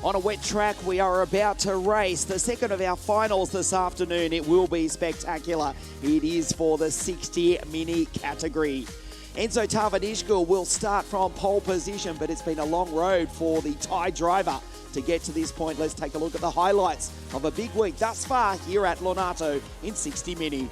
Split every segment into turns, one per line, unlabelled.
On a wet track, we are about to race the second of our finals this afternoon. It will be spectacular. It is for the 60 mini category. Enzo Tarvanishgul will start from pole position, but it's been a long road for the Thai driver to get to this point. Let's take a look at the highlights of a big week thus far here at Lonato in 60 mini.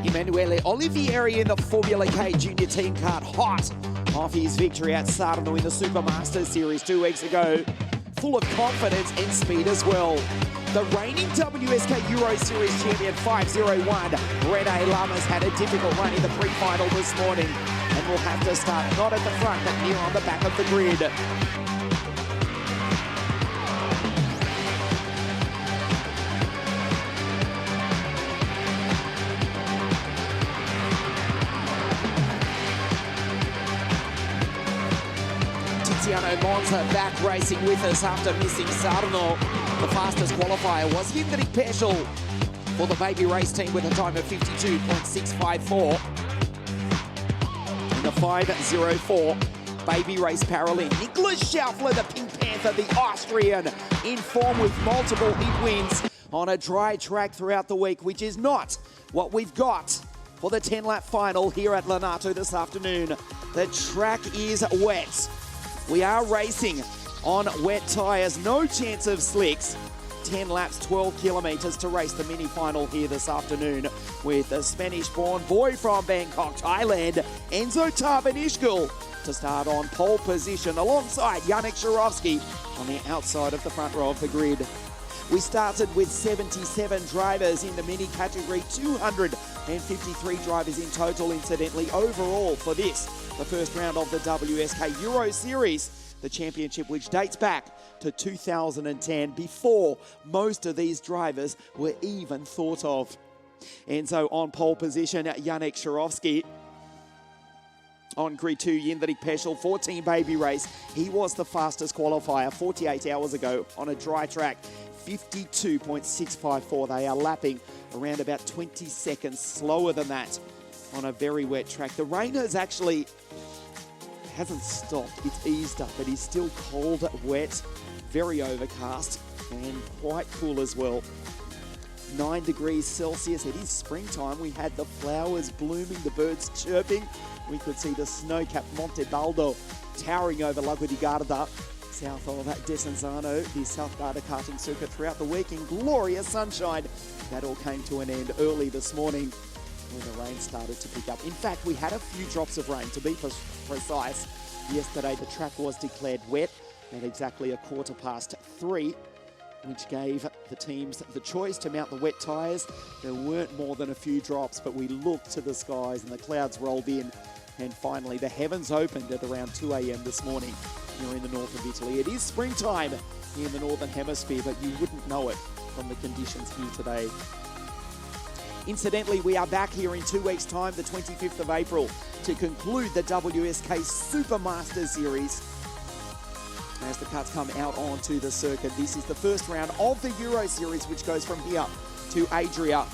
Emanuele Olivieri in the Formula K Junior Team Kart, hot off his victory at Sarno in the Supermasters Series 2 weeks ago. Full of confidence and speed as well. The reigning WSK Euro Series champion 501, Rene Lamas, had a difficult run in the pre-final this morning and will have to start not at the front but near on the back of the grid. Tiziano Monza back racing with us after missing Sarno. The fastest qualifier was Hendrik Peschel for the baby race team with a time of 52.654. In the 5:04 baby race parallel, Nicholas Schaufler, the Pink Panther, the Austrian, in form with multiple heat wins on a dry track throughout the week, which is not what we've got for the 10-lap final here at Lonato this afternoon. The track is wet. We are racing on wet tyres, no chance of slicks. 10 laps, 12 kilometres to race the mini final here this afternoon with a Spanish-born boy from Bangkok, Thailand, Enzo Tarvanishgul, to start on pole position alongside Yannick Shirovsky on the outside of the front row of the grid. We started with 77 drivers in the mini category, 253 drivers in total, incidentally, overall for this, the first round of the WSK Euro Series, the championship which dates back to 2010, before most of these drivers were even thought of. Enzo on pole position, Yannick Shirovsky. On grid 2, Hendrik Peschel, 14 baby race. He was the fastest qualifier 48 hours ago on a dry track. 52.654. They are lapping around about 20 seconds slower than that on a very wet track. The rain hasn't stopped. It's eased up, but it's still cold, wet, very overcast, and quite cool as well. 9 degrees Celsius. It is springtime. We had the flowers blooming, the birds chirping. We could see the snow-capped Monte Baldo towering over Lago di Garda, south of Desenzano, the South Garda karting circuit throughout the week in glorious sunshine. That all came to an end early this morning when the rain started to pick up. In fact, we had a few drops of rain, to be precise. Yesterday, the track was declared wet at exactly 3:15, which gave the teams the choice to mount the wet tyres. There weren't more than a few drops, but we looked to the skies and the clouds rolled in. And finally, the heavens opened at around 2 a.m. this morning here in the north of Italy. It is springtime here in the Northern Hemisphere, but you wouldn't know it from the conditions here today. Incidentally, we are back here in 2 weeks' time, the 25th of April, to conclude the WSK Supermasters Series as the karts come out onto the circuit. This is the first round of the Euro Series, which goes from here to Adria,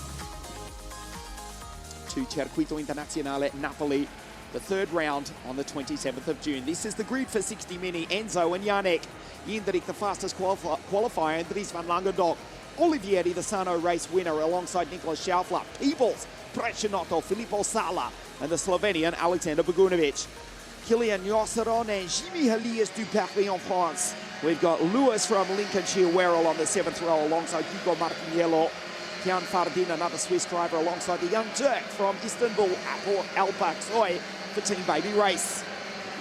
to Circuito Internazionale Napoli. The third round on the 27th of June. This is the grid for 60 mini. Enzo and Yannick. Hendrik, the fastest qualifier, and Dries van Langendonk. Olivieri, the Sarno race winner, alongside Nicholas Schaufler. Peebles, Prechinotto, Filippo Sala, and the Slovenian Alexander Bogunovic. Kilian Josseron and Jimmy Elias du Paris en France. We've got Lewis from Lincolnshire Wirral on the 7th row alongside Hugo Martiniello. Kian Fardin, another Swiss driver, alongside the young Turk from Istanbul, Alpaksoy, for Team Baby Race.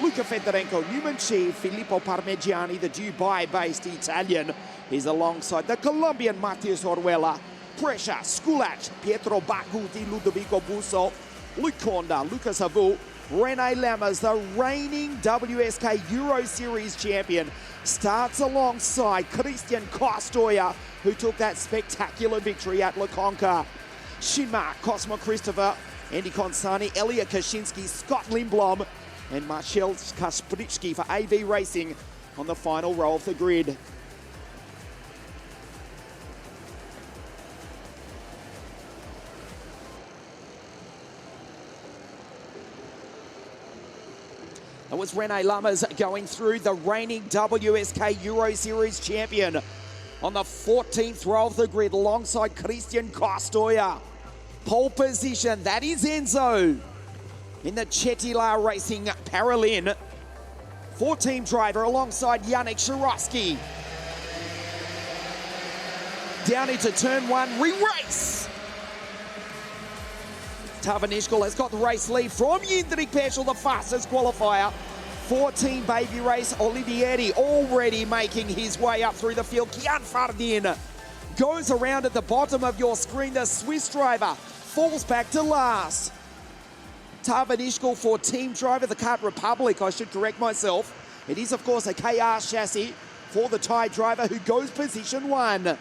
Luca Fedorenko, Newman Chi, Filippo Parmigiani, the Dubai-based Italian, is alongside the Colombian Matias Orwella, Brescia, Skulach, Pietro Bacuti, Ludovico Busso, Luc Conda, Lucas Havu, Rene Lamas, the reigning WSK Euro Series champion, starts alongside Christian Kostoya, who took that spectacular victory at La Conca. Shinma, Cosmo Christopher, Andy Consani, Elia Kaczynski, Scott Lindblom, and Marcel Kaspritsky for AV Racing on the final row of the grid. That was Rene Lammers going through, the reigning WSK Euro Series champion, on the 14th row of the grid alongside Christian Kostoja. Pole position, that is Enzo in the Chetila Racing Paralin. 4-team driver alongside Yannick Sharowski. Down into turn one, re-race. Tavanishkal has got the race lead from Jindrik Peschel, the fastest qualifier. 14 Baby Race, Olivieri already making his way up through the field. Kian Fardin goes around at the bottom of your screen. The Swiss driver falls back to last. Tavanishkal for team driver, the Kart Republic, I should correct myself. It is, of course, a KR chassis for the Thai driver who goes position one.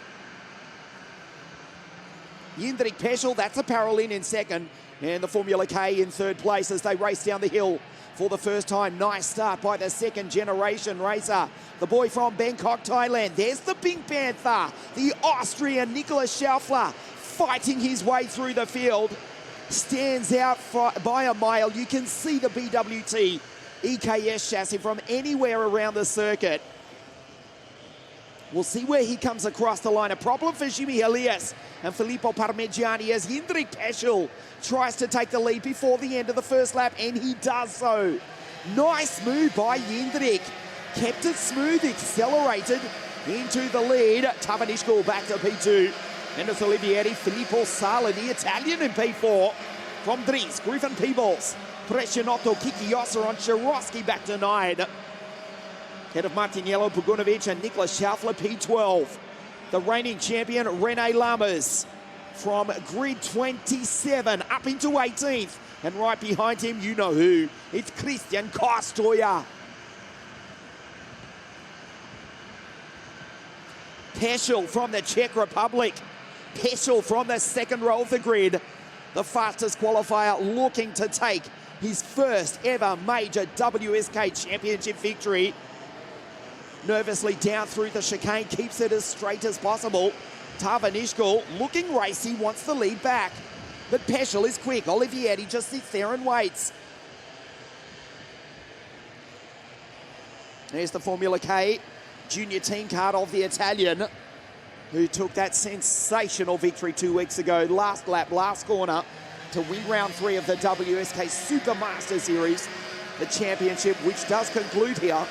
Jindrik Peschel, that's a Paralin in second. And the Formula K in third place as they race down the hill for the first time. Nice start by the second generation racer, the boy from Bangkok, Thailand. There's the Pink Panther, the Austrian Nicolas Schaufler, fighting his way through the field. Stands out by a mile. You can see the BWT EKS chassis from anywhere around the circuit. We'll see where he comes across the line. A problem for Jimmy Elias and Filippo Parmigiani as Jindrik Peschel tries to take the lead before the end of the first lap, and he does so. Nice move by Jindrik. Kept it smooth, accelerated into the lead. Tavanishkal back to P2. And it's Olivieri, Filippo Sala, the Italian in P4. From Dries, Griffin Peebles, Prescianotto, Kiki Yosser on Sharowski back to 9. Head of Martiniello, Pugunovic and Nicolas Schaufler, P12. The reigning champion, Rene Lammers, from grid 27 up into 18th. And right behind him, you know who. It's Christian Kostoja. Peschel from the Czech Republic. Peschel from the second row of the grid. The fastest qualifier looking to take his first ever major WSK championship victory. Nervously down through the chicane, keeps it as straight as possible. Tavanishkal looking racy, wants the lead back. But Peschel is quick. Olivieri just sits there and waits. There's the Formula K junior team card of the Italian, who took that sensational victory 2 weeks ago. Last lap, last corner, to win round 3 of the WSK Supermaster Series, the championship, which does conclude here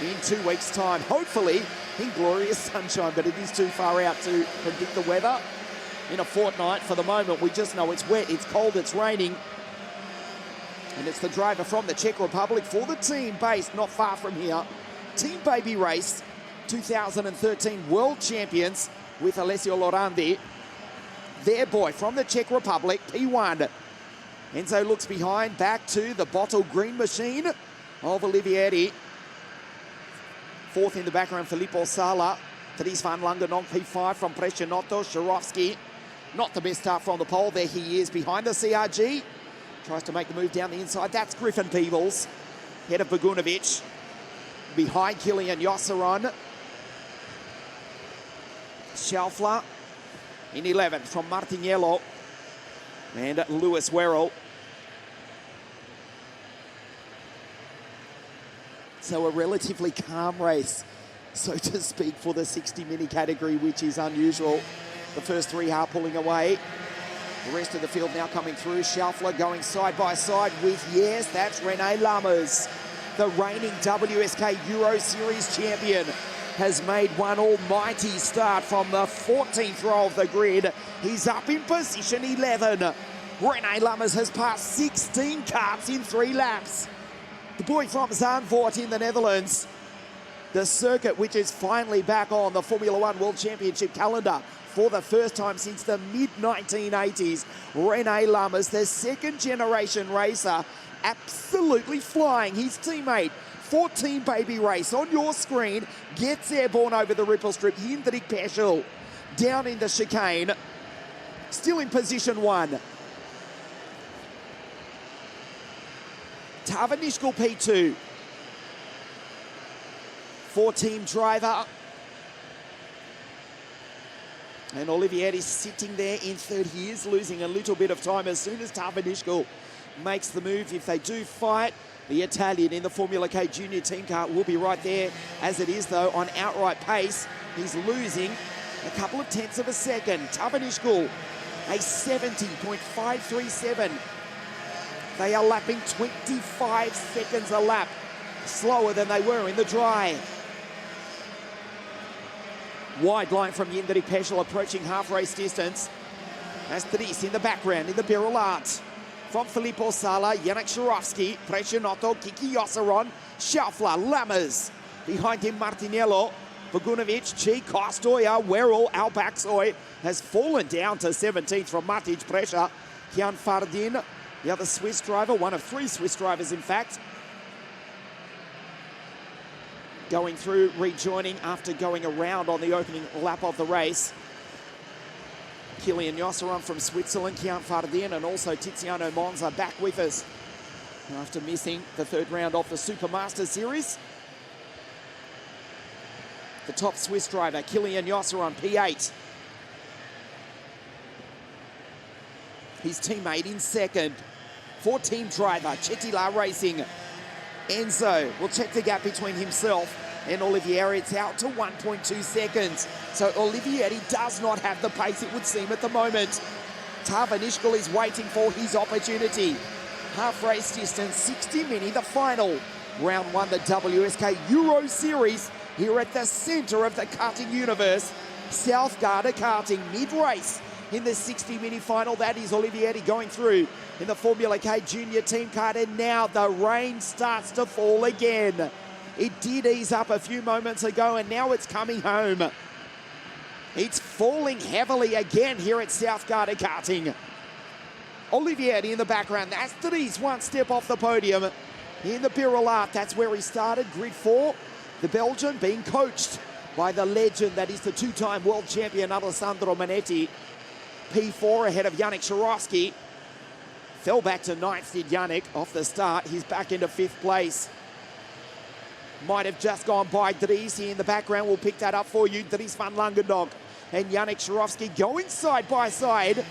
in 2 weeks' time. Hopefully in glorious sunshine, but it is too far out to predict the weather in a fortnight. For the moment, we just know it's wet, it's cold, it's raining. And it's the driver from the Czech Republic for the team based not far from here. Team Baby Race, 2013 world champions with Alessio Lorandi. Their boy from the Czech Republic, P1. Enzo looks behind, back to the bottle green machine of Olivieri. Fourth in the background, Filippo Sala. Dries van Langenonk, P5 from Prescianotto. Sharowski, not the best start from the pole. There he is behind the CRG. Tries to make the move down the inside. That's Griffin Peebles. Head of Bogunovic. Behind Kilian Yosseron. Schaufler in 11th from Martiniello. And Lewis Werrell. So a relatively calm race, so to speak, for the 60 mini category, which is unusual. The first 3 are pulling away. The rest of the field now coming through. Schaufler going side by side with, yes, that's Rene Lammers. The reigning WSK Euro Series champion has made one almighty start from the 14th row of the grid. He's up in position 11. Rene Lammers has passed 16 karts in 3 laps. The boy from Zandvoort in the Netherlands. The circuit which is finally back on the Formula 1 World Championship calendar for the first time since the mid-1980s. Rene Lammers, the second generation racer, absolutely flying. His teammate for Team Baby Race on your screen gets airborne over the ripple strip. Jindrik Peschel down in the chicane, still in position 1. Tavanishkul P2. 4-team driver. And Olivieri's sitting there in third. He is losing a little bit of time as soon as Tavanishkul makes the move. If they do fight, the Italian in the Formula K Junior team car will be right there. As it is, though, on outright pace, he's losing a couple of tenths of a second. Tavanishkul, a 70.537. They are lapping 25 seconds a lap slower than they were in the dry. Wide line from Jindrik Peschel approaching half-race distance. As Dries in the background in the barrel art. From Filippo Sala, Yannick Swarovski, Prescinotto, Kiki Osseron, Schaufler, Lammers. Behind him, Martinello, Bogunovic, Chi, Kostoya, Werrell, Albaxoy has fallen down to 17th from Matic Pressure. Kian Fardin, the other Swiss driver, one of 3 Swiss drivers, in fact. Going through, rejoining after going around on the opening lap of the race. Kilian Josseron from Switzerland, Kian Fardin, and also Tiziano Monza back with us after missing the 3rd round of the Supermaster Series. The top Swiss driver, Kilian Josseron, P8. His teammate in 2nd. 4-team driver, Chetila Racing. Enzo will check the gap between himself and Olivieri. It's out to 1.2 seconds. So Olivieri does not have the pace, it would seem, at the moment. Tavanishkul is waiting for his opportunity. Half race distance, 60 mini, the final. Round 1, the WSK Euro Series, here at the centre of the karting universe. South Garda Karting, mid-race in the 60 mini final. That is Olivieri going through in the Formula K Junior team car, and now the rain starts to fall again. It did ease up a few moments ago, and now it's coming home. It's falling heavily again here at South Garda Karting. Olivieri in the background. That's Dries, one step off the podium. In the Birrell Art, that's where he started, grid 4. The Belgian being coached by the legend that is the 2-time world champion Alessandro Manetti. P4 ahead of Yannick Swarovski. Fell back to 9th, did Yannick, off the start. He's back into 5th place. Might have just gone by Dries here in the background. We'll pick that up for you. Dries van Langendonk and Yannick Swarovski going side by side.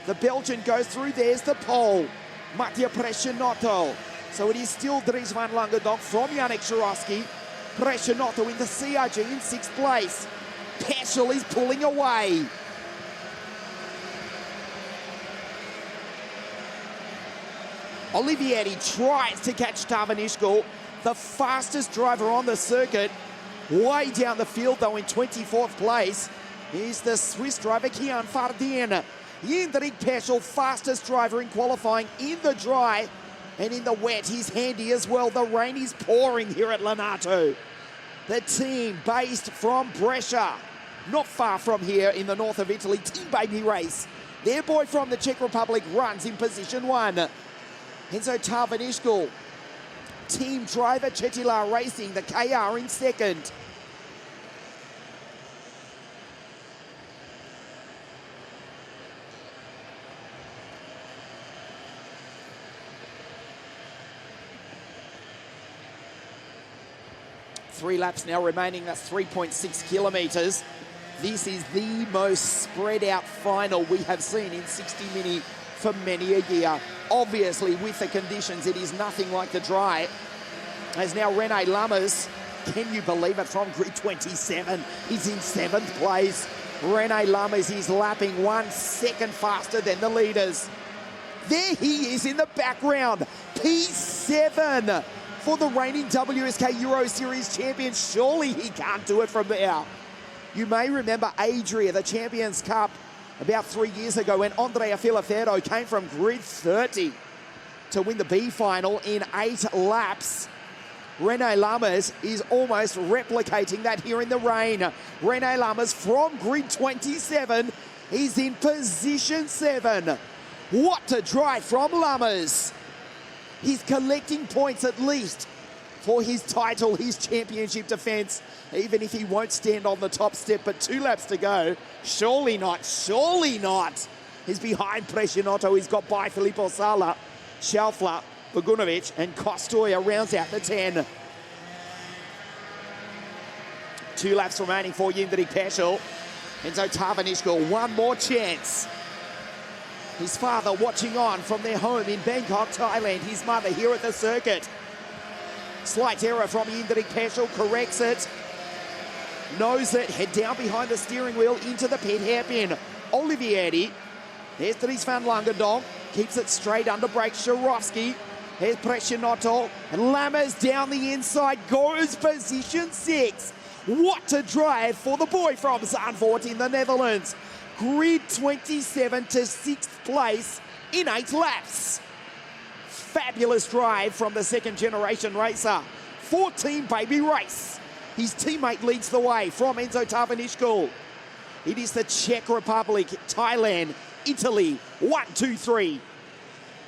The Belgian goes through. There's the pole. Mattia Prescinotto. So it is still Dries van Langendonk from Yannick Swarovski. Prescinotto in the CRG in 6th place. Peschel is pulling away. Olivieri tries to catch Tavanishkul, the fastest driver on the circuit. Way down the field, though, in 24th place is the Swiss driver Kian Fardin. Jindrik Peschel, fastest driver in qualifying in the dry, and in the wet, he's handy as well. The rain is pouring here at Lonato. The team based from Brescia, not far from here in the north of Italy, Team Baby Race. Their boy from the Czech Republic runs in position 1. Enzo Tavanishkul, team driver Chetila Racing, the KR in 2nd. Three laps now remaining, that's 3.6 kilometres. This is the most spread out final we have seen in 60 mini for many a year. Obviously, with the conditions, it is nothing like the dry. As now Rene Lammers, can you believe it, from grid 27, he's in 7th place. Rene Lammers is lapping 1 second faster than the leaders. There he is in the background, P7 for the reigning WSK Euro Series champion. Surely he can't do it from there. You may remember Adria, the Champions Cup, about 3 years ago when Andrea Filafero came from grid 30 to win the B final in 8 laps. Rene Lammers is almost replicating that here in the rain. Rene Lammers from grid 27 is in position 7. What a drive from Lammers. He's collecting points at least for his title, his championship defence, even if he won't stand on the top step, but 2 laps to go. Surely not, surely not. He's behind Prescinotto, he's got by Filippo Sala. Schaufler, Bogunovic, and Kostoya rounds out the 10. 2 laps remaining for Yindrik Peschel. Enzo Tavanishkul, one more chance. His father watching on from their home in Bangkok, Thailand. His mother here at the circuit. Slight error from Yindrik Peschel, corrects it. Knows it, head down behind the steering wheel into the pit hairpin. Olivieri. There's Dries van Langendonk. Keeps it straight under brake. Sharovsky. Here's Prescinato. And Lammers down the inside. Goes position 6. What a drive for the boy from Zandvoort in the Netherlands. Grid 27 to 6th place in 8 laps. Fabulous drive from the second generation racer. 14 Baby Race. His teammate leads the way from Enzo Tavanishkul. It is the Czech Republic, Thailand, Italy, 1, 2, 3.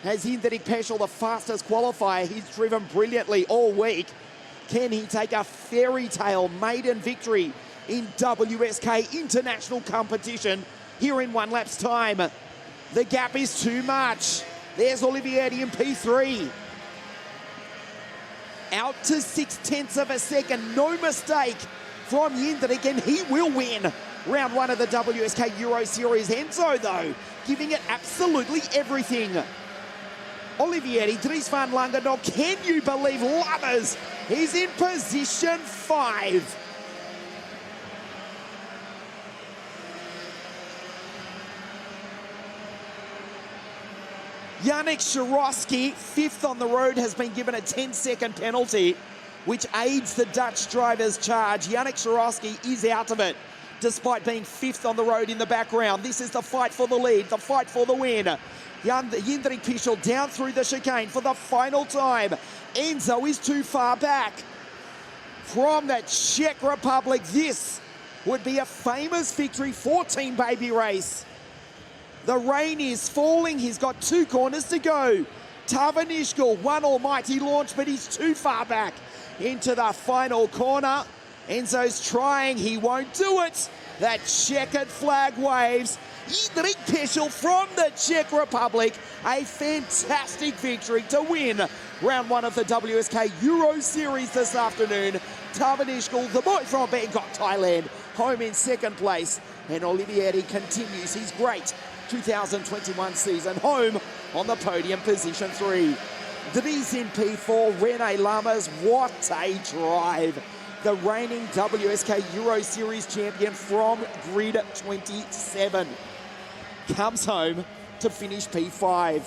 Has Yindrik Peschel the fastest qualifier? He's driven brilliantly all week. Can he take a fairy tale maiden victory in WSK international competition here in 1 lap's time? The gap is too much. There's Olivieri in P3. Out to 0.6 of a second, no mistake from Yindrik, and he will win round 1 of the WSK Euro Series. Enzo, though, giving it absolutely everything. Olivieri, Dries van Langendonk, can you believe Lammers? He's in position 5. Yannick Sharovsky, 5th on the road, has been given a 10-second penalty, which aids the Dutch driver's charge. Yannick Sharovsky is out of it, despite being 5th on the road in the background. This is the fight for the lead, the fight for the win. Yindrik Peschel down through the chicane for the final time. Enzo is too far back. From the Czech Republic, this would be a famous victory for Team Baby Race. The rain is falling. He's got 2 corners to go. Tavanishkul, one almighty launch, but he's too far back into the final corner. Enzo's trying. He won't do it. That checkered flag waves. Yindrik Peschel from the Czech Republic. A fantastic victory to win round 1 of the WSK Euro Series this afternoon. Tavanishkul, the boy from Bangkok, Thailand, home in 2nd place. And Olivieri continues his great 2021 season, home on the podium, position 3. Dries in P4, René Lammers, what a drive. The reigning WSK Euro Series champion from grid 27 comes home to finish P5.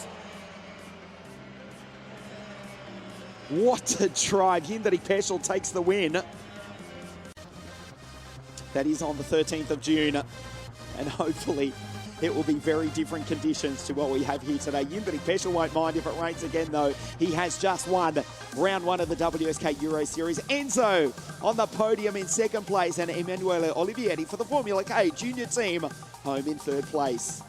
What a drive. Yindrik Peschel takes the win. That is on the 13th of June. And hopefully it will be very different conditions to what we have here today. Yindrik Peschel won't mind if it rains again, though. He has just won round 1 of the WSK Euro Series. Enzo on the podium in 2nd place, and Emanuele Olivieri for the Formula K junior team home in 3rd place.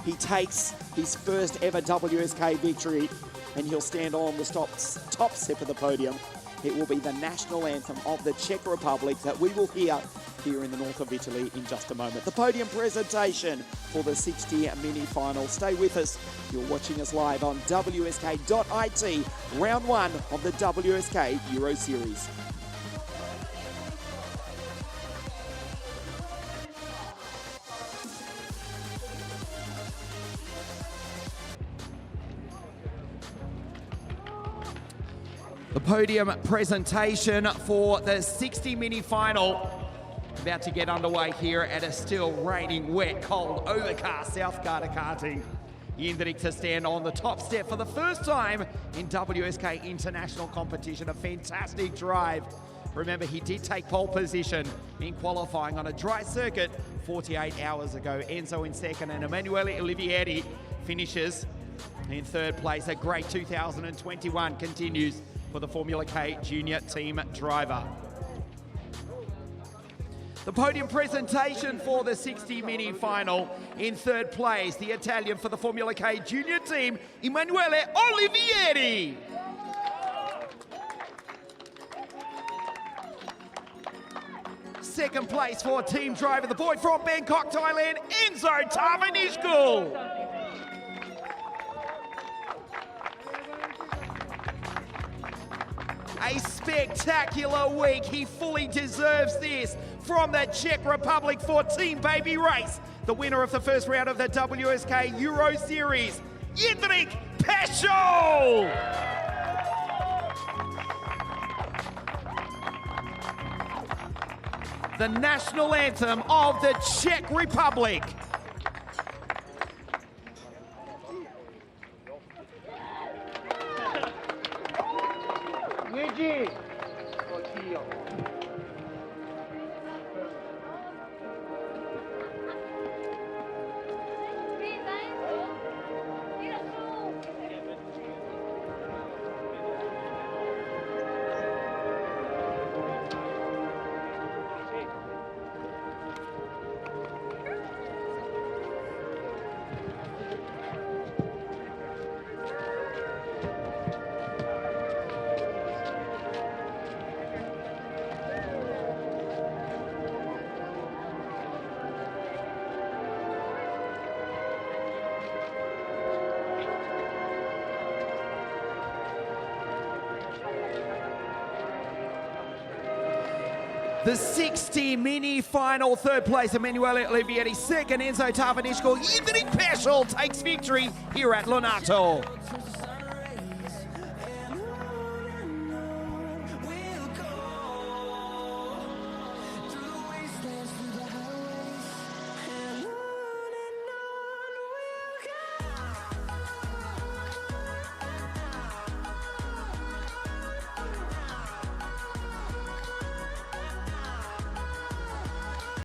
He takes his first ever WSK victory, and he'll stand on the top step of the podium. It will be the national anthem of the Czech Republic that we will hear here in the north of Italy in just a moment. The podium presentation for the 60 mini-final. Stay with us. You're watching us live on WSK.it, round 1 of the WSK Euro Series. The podium presentation for the 60 mini-final about to get underway here at a still raining, wet, cold, overcast South Garda karting. Yindrik to stand on the top step for the first time in WSK international competition. A fantastic drive. Remember, he did take pole position in qualifying on a dry circuit 48 hours ago. Enzo in 2nd, and Emanuele Olivieri finishes in 3rd place. A great 2021 continues for the Formula K junior team driver. The podium presentation for the 60 mini final. In 3rd place, the Italian for the Formula K junior team, Emanuele Olivieri. second place for team driver, the boy from Bangkok, Thailand, Enzo Tavanishkul. A spectacular week. He fully deserves this from the Czech Republic for Team Baby Race. The winner of the first round of the WSK Euro Series, Jindřich Pešol. The national anthem of the Czech Republic. The 60 mini final, third place, Emanuele Olivetti, second, Enzo Tavanishkul. Jindřich Pešol takes victory here at Lonato.